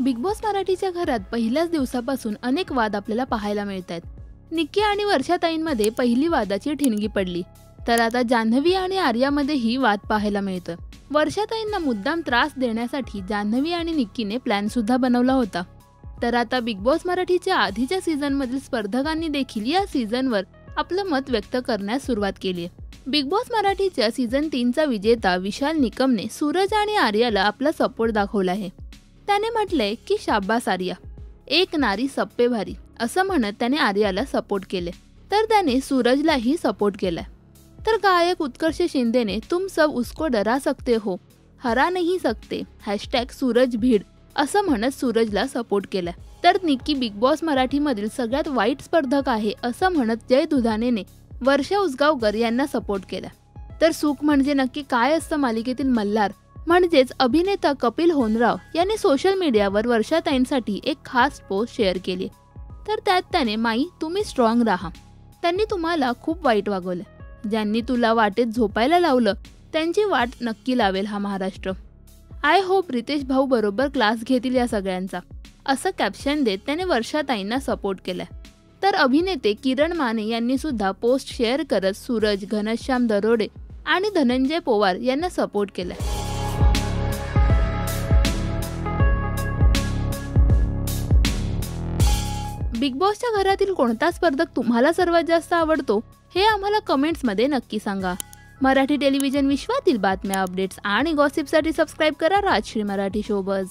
Big boss मराठीच्या घरात पहिल्याच दिवसापासून अनेक वाद आपल्याला पाहायला मिळत आहेत. निक्की आणि वर्षाताईंमध्ये पहिली वादाची ठिणगी पडली, तर आता जान्हवी आणि आर्यामध्येही वाद पाहायला मिळतोय. वर्षाताईंना मुद्दाम त्रास देण्यासाठी जान्हवी आणि निक्कीने प्लॅन सुद्धा बनवला होता. तर आता बिग बॉस मराठीच्या आधीच्या सीझनमधील स्पर्धकांनी देखील या सीझनवर आपलं मत व्यक्त करण्यास सुरुवात केली आहे. बिग बॉस मराठीच्या सीझन 3चा विजेता विशाल निकमने सूरज आणि आर्याला आपला सपोर्ट दाखवला आहे. त्याने म्हटलंय की शाब्बास आर्या, एक नारी सप्पे भारी असं म्हणत त्याने आर्याला सपोर्ट केले. तर त्याने सूरजलाही सपोर्ट केलाय. तर गायक उत्कर्ष शिंदेने तुम सब उसको डरा सकते हो, हरा नहीं सकते, #सूरज भीड असं म्हणत सूरजला सपोर्ट केलाय. तर निक्की बिग बॉस मराठीमधील सगळ्यात वाईट स्पर्धक आहे असं म्हणत जय दुधाणेने वर्षा उसगावकर यांना सपोर्ट केला. तर सुख म्हणजे नक्की काय असतं मालिकेतील मल्हार म्हणजेच अभिनेता कपिल होनराव यांनी सोशल मीडियावर वर्षाताईंसाठी एक खास पोस्ट शेअर केली. तर त्यात त्याने माई तुम्ही स्ट्रॉंग राहा, त्यांनी तुम्हाला खूप वाईट वागवलं, ज्यांनी तुला वाटेत झोपायला लावलं त्यांची वाट नक्की लावेल हा महाराष्ट्र. आय होप रितेश भाऊ बरोबर क्लास घेतील या सगळ्यांचा असं कॅप्शन देत त्याने वर्षाताईंना सपोर्ट केलाय. तर अभिनेते किरण माने यांनी सुद्धा पोस्ट शेअर करत सूरज, घनश्याम दरोडे आणि धनंजय पवार यांना सपोर्ट केलाय. बिग बॉसच्या घरातील कोणता स्पर्धक तुम्हाला सर्वात जास्त आवडतो हे आम्हाला कमेंट्समध्ये नक्की सांगा. मराठी टेलिव्हिजन विश्वातील बातम्या, अपडेट्स आणि गॉसिपसाठी सबस्क्राईब करा राजश्री मराठी शोबज.